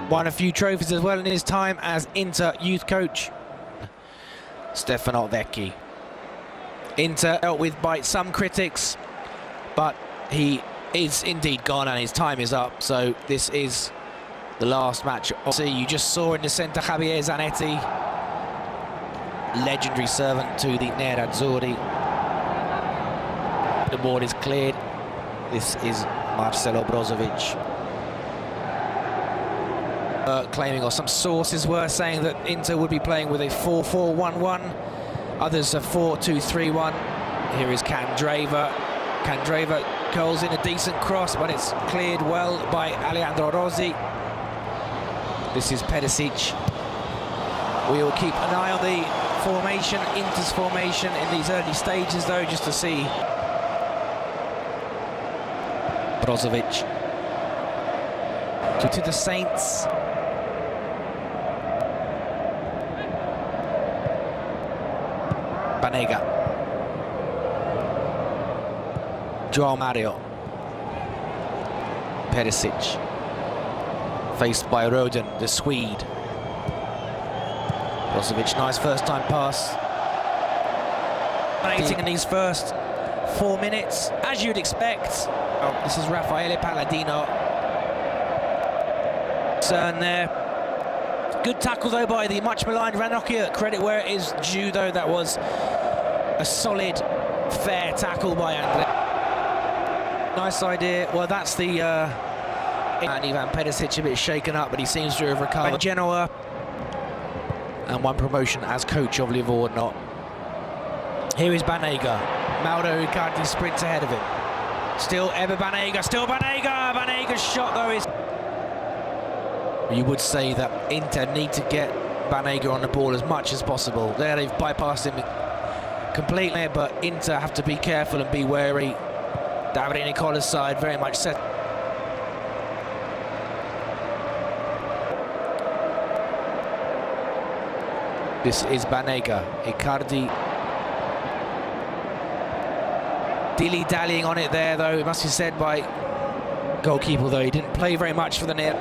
Won a few trophies as well in his time as Inter youth coach. Stefano Vecchi. Inter dealt with by some critics, but he is indeed gone and his time is up. So this is the last match. See, you just saw in the centre Javier Zanetti, legendary servant to the Nerazzurri. The board is cleared. This is Marcelo Brozović. Claiming, or some sources were saying, that Inter would be playing with a 4-4-1-1. Others a 4-2-3-1. Here is Candreva. Candreva goes in a decent cross, but it's cleared well by Alejandro Rossi. This is Perišić. We will keep an eye on the formation, Inter's formation in these early stages, though, just to see. Brozović to the Saints. Banega. João Mario. Perišić. Faced by Roden, the Swede. Brozović, nice first time pass. In these first 4 minutes, as you'd expect. Oh, this is Raffaele Palladino. Turn there. Good tackle though by the much maligned Ranocchia. Credit where it is due though. That was a solid, fair tackle by Andre. Nice idea. Well, that's the and Ivan Perišić a bit shaken up, but he seems to have recovered. Genoa, and one promotion as coach of Livorno. Here is Banega. Mauro Icardi sprints ahead of him. Still ever Banega. Still Banega. Banega's shot though is. You would say that Inter need to get Banega on the ball as much as possible. There they've bypassed him completely, but Inter have to be careful and be wary. Davide Nicola's side very much set. This is Banega. Icardi dilly-dallying on it there, though. It must be said by goalkeeper, though. He didn't play very much for the net.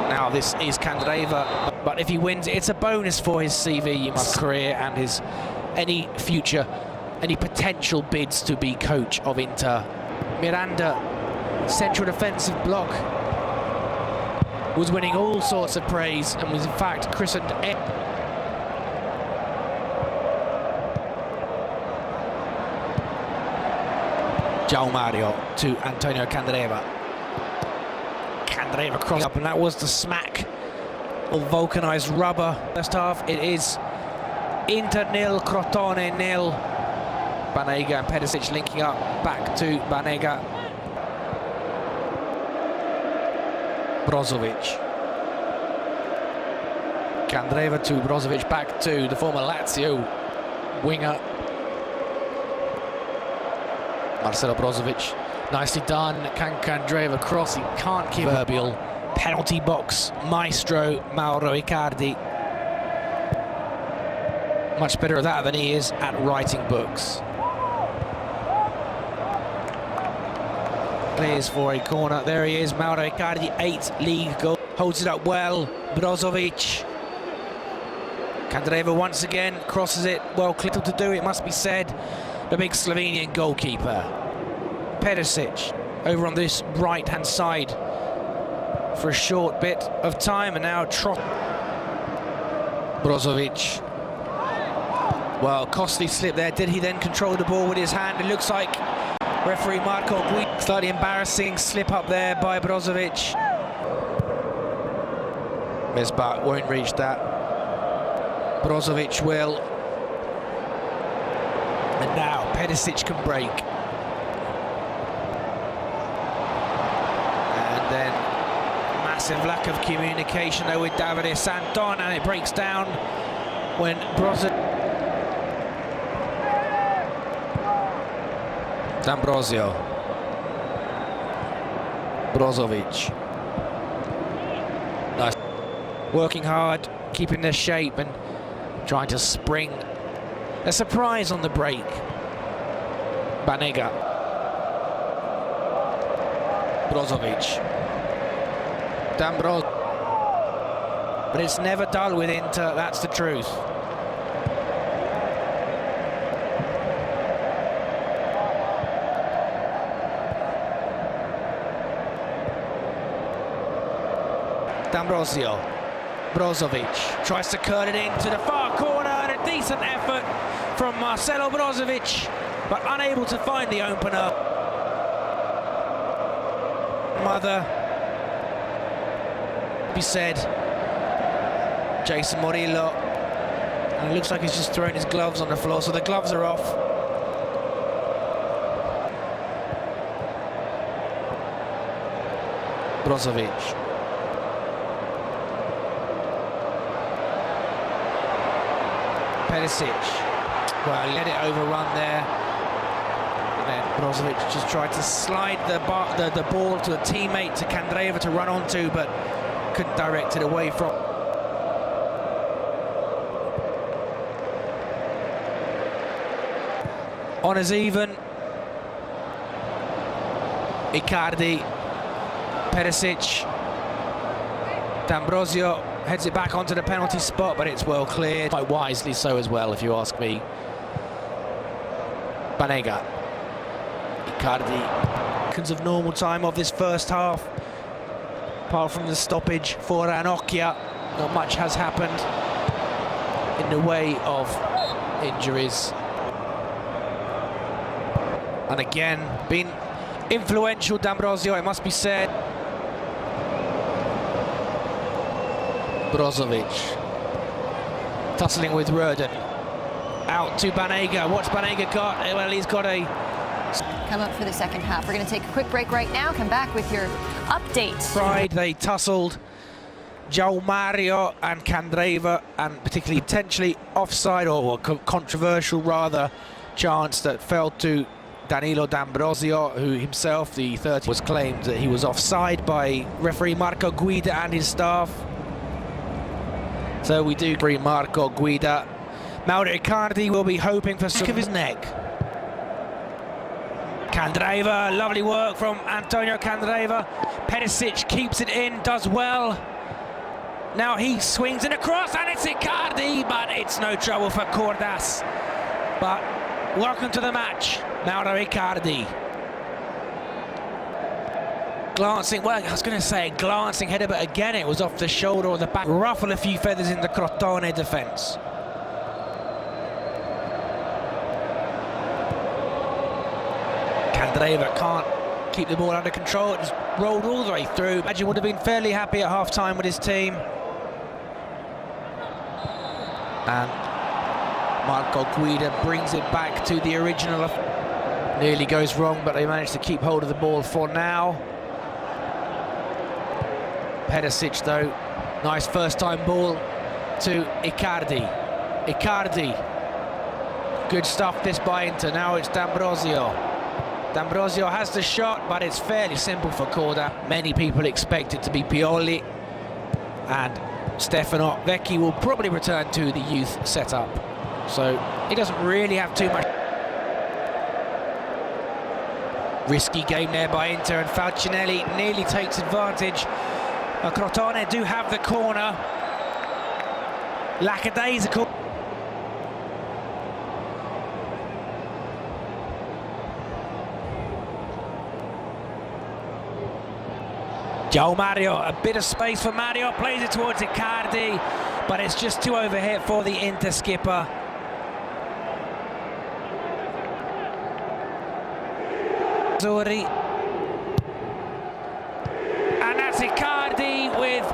Now this is Candreva, but if he wins, it's a bonus for his CV, career, and his any potential bids to be coach of Inter. Miranda, central defensive block, was winning all sorts of praise and was in fact christened João Mario to Antonio Candreva. Candreva crossed up, and that was the smack of vulcanized rubber. First half, it is Inter nil, Crotone nil. Banega and Perišić linking up, back to Banega. Brozović. Candreva to Brozović, back to the former Lazio winger. Marcelo Brozović, nicely done. Can Candreva cross? He can't keep proverbial penalty box maestro Mauro Icardi. Much better at that than he is at writing books. Clears for a corner. There he is, Mauro Icardi, 8 league goals. Holds it up well. Brozović. Candreva once again crosses it. Well, little to do, it must be said. The big Slovenian goalkeeper. Perišić over on this right-hand side for a short bit of time, and now Brozović. Well, costly slip there. Did he then control the ball with his hand? It looks like referee Marco Guidi. Slightly embarrassing slip up there by Brozović. Mesbah won't reach that. Brozović will. And now Perišić can break. And then massive lack of communication though with Davide Santon, and it breaks down when D'Ambrosio. Brozović. Nice. Working hard, keeping their shape and trying to spring a surprise on the break. Banega. Brozović. But it's never dull with Inter, that's the truth. D'Ambrosio. Brozović tries to curl it into the far corner, and a decent effort from Marcelo Brozović, but unable to find the opener. Mother, be said, Jason Murillo, and it looks like he's just thrown his gloves on the floor, so the gloves are off. Brozović. Perišić, well, let it overrun there. And then Brozović just tried to slide the ball to a teammate, to Candreva, to run onto, but couldn't direct it away from. Honours even. Icardi, Perišić, D'Ambrosio heads it back onto the penalty spot, but it's well cleared. Quite wisely so as well, if you ask me. Banega. Icardi. Seconds of normal time of this first half. Apart from the stoppage for Ranocchia, not much has happened in the way of injuries. And again, been influential, D'Ambrosio, it must be said. Brozović tussling with Röden. Out to Banega. What's Banega got? Well, he's got a... Come up for the second half. We're going to take a quick break right now. Come back with your update. Pride, they tussled. João Mario and Candreva, and particularly potentially offside, or controversial rather, chance that fell to Danilo D'Ambrosio, who himself, the 30, was claimed that he was offside by referee Marco Guida and his staff. So we do agree Marco Guida. Mauro Icardi will be hoping for some of his neck. Candreva, lovely work from Antonio Candreva. Perišić keeps it in, does well. Now he swings it across, and it's Icardi, but it's no trouble for Cordas. But welcome to the match, Mauro Icardi. Glancing, well, I was going to say glancing header, but again it was off the shoulder or the back. Ruffle a few feathers in the Crotone defence. Candreva can't keep the ball under control. It just rolled all the way through. Imagine would have been fairly happy at half-time with his team. And Marco Guida brings it back to the original. Nearly goes wrong, but they managed to keep hold of the ball for now. Perišić, though, nice first-time ball to Icardi. Icardi, good stuff this by Inter. Now it's D'Ambrosio. D'Ambrosio has the shot, but it's fairly simple for Corda. Many people expect it to be Pioli, and Stefano Vecchi will probably return to the youth setup. So he doesn't really have too much. Risky game there by Inter, and Falcinelli nearly takes advantage. Crotone do have the corner. Lackadaisical. João Mario, a bit of space for Mario, plays it towards Icardi, but it's just too overhit for the Inter skipper. Zuri. And that's Icardi with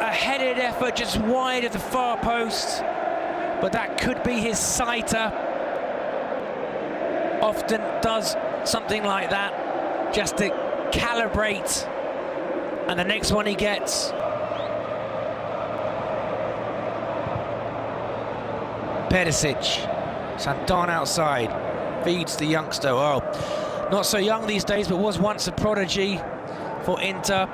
a headed effort just wide of the far post, but that could be his sighter. Often does something like that just to calibrate, and the next one he gets. Perišić, Santon outside, feeds the youngster. Oh, not so young these days, but was once a prodigy for Inter.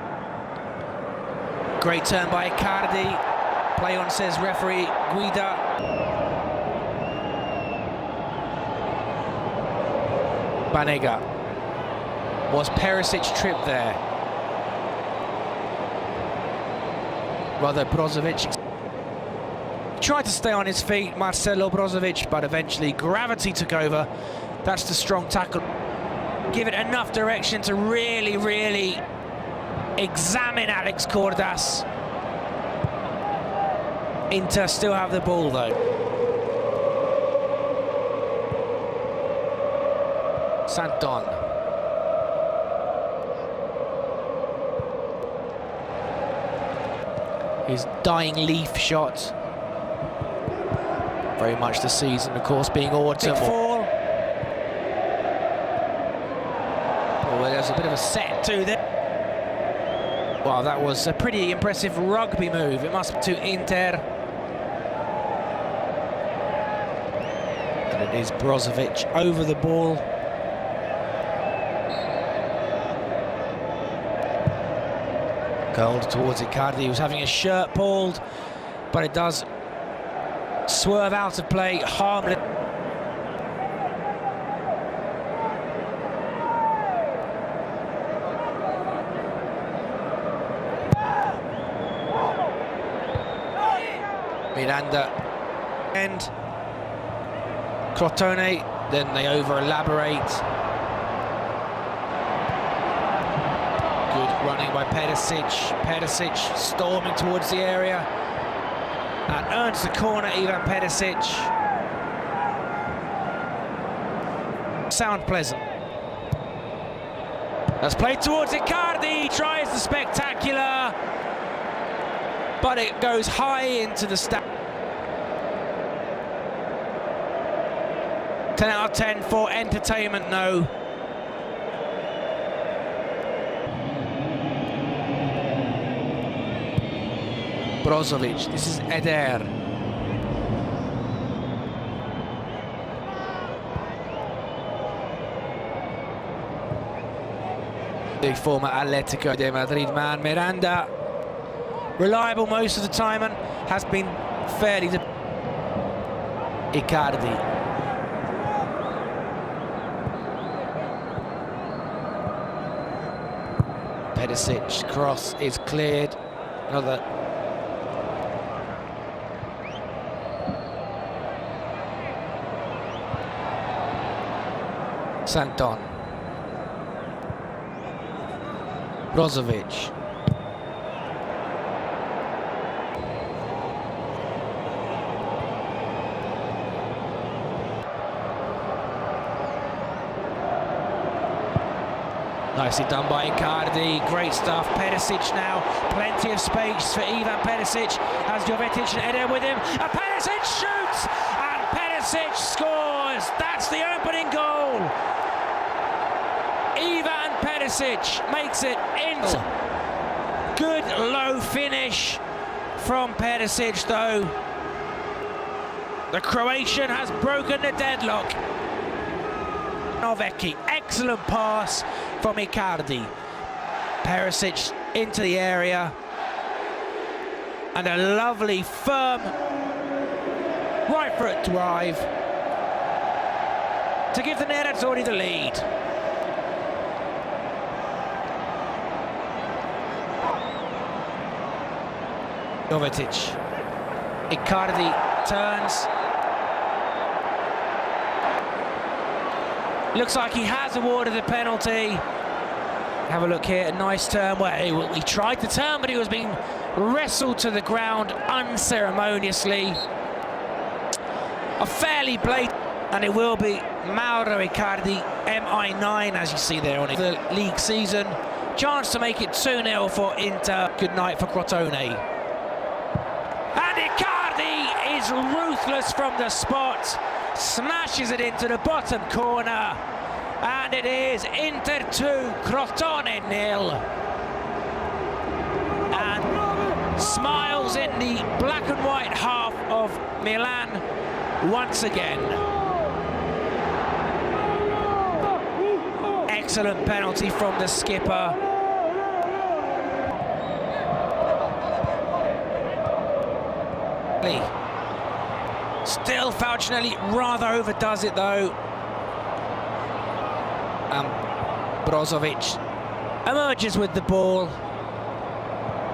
Great turn by Icardi. Play on, says referee Guida. Banega. Was Perišić tripped there? Rather, Brozović tried to stay on his feet, Marcelo Brozović, but eventually gravity took over. That's the strong tackle. Give it enough direction to really, really examine Alex Cordas. Inter still have the ball though. Santon. His dying leaf shot. Very much the season, of course, being autumn. Big fall. Oh, well, there's a bit of a set to there. Wow, that was a pretty impressive rugby move. It must be to Inter. And it is Brozović over the ball. Gold towards Icardi, who's having his shirt pulled, but it does swerve out of play, harmless. Miranda and Crotone, then they over-elaborate. Good running by Perišić. Perišić storming towards the area and earns the corner. Ivan Perišić. Sound pleasant. That's played towards Icardi. Tries the spectacular, but it goes high into the stand. 10 out of 10 for entertainment, no. Brozović, this is Eder. The former Atletico de Madrid man, Miranda. Reliable most of the time and has been fairly... Icardi. Perišić, cross is cleared. Another... Santon. Brozović. Nicely done by Icardi, great stuff. Perišić now, plenty of space for Ivan Perišić, has Jovetic and Eder with him, and Perišić shoots, and Perišić scores. That's the opening goal. Ivan Perišić makes it into. Good low finish from Perišić though. The Croatian has broken the deadlock. Novecki, excellent pass from Icardi. Perišić into the area. And a lovely, firm, right foot drive to give the Nerazzurri the lead. Jovetic. Icardi turns. Looks like he has awarded the penalty. Have a look here, a nice turn where he tried to turn, but he was being wrestled to the ground unceremoniously. A fairly blatant, and it will be Mauro Icardi, MI9, as you see there on it. The league season, chance to make it 2-0 for Inter. Good night for Crotone. And Icardi is ruthless from the spot. Smashes it into the bottom corner, and it is Inter 2, Crotone 0. And smiles in the black and white half of Milan once again. Excellent penalty from the skipper. Still, Falcinelli rather overdoes it though. Brozović emerges with the ball.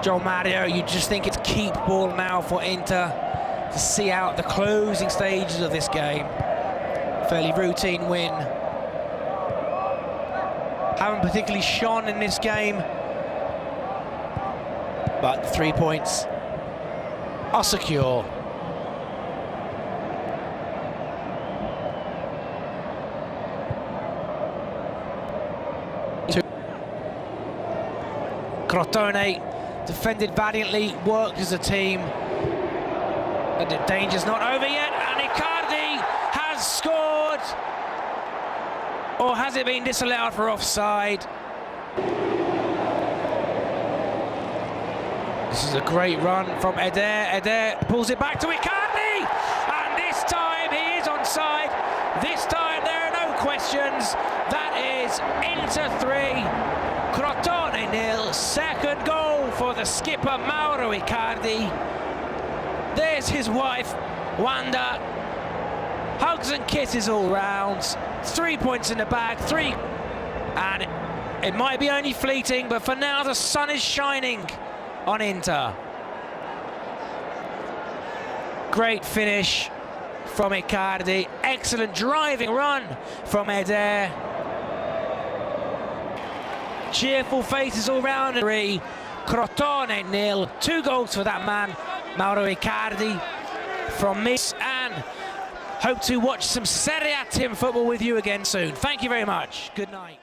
João Mario, you just think it's keep ball now for Inter to see out the closing stages of this game. Fairly routine win. Haven't particularly shone in this game, but 3 points are secure. Crotone defended valiantly, worked as a team, and the danger's not over yet, and Icardi has scored! Or has it been disallowed for offside? This is a great run from Eder. Eder pulls it back to Icardi, and this time he is onside. This time there are no questions. That is Inter 3, Crotone 0. Second goal for the skipper Mauro Icardi. There's his wife Wanda. Hugs and kisses all round. 3 points in the bag, and it might be only fleeting, but for now the sun is shining on Inter. Great finish from Icardi. Excellent driving run from Eder. Cheerful faces all round. Crotone 0. 2 goals for that man, Mauro Icardi, from me. And hope to watch some Serie A team football with you again soon. Thank you very much. Good night.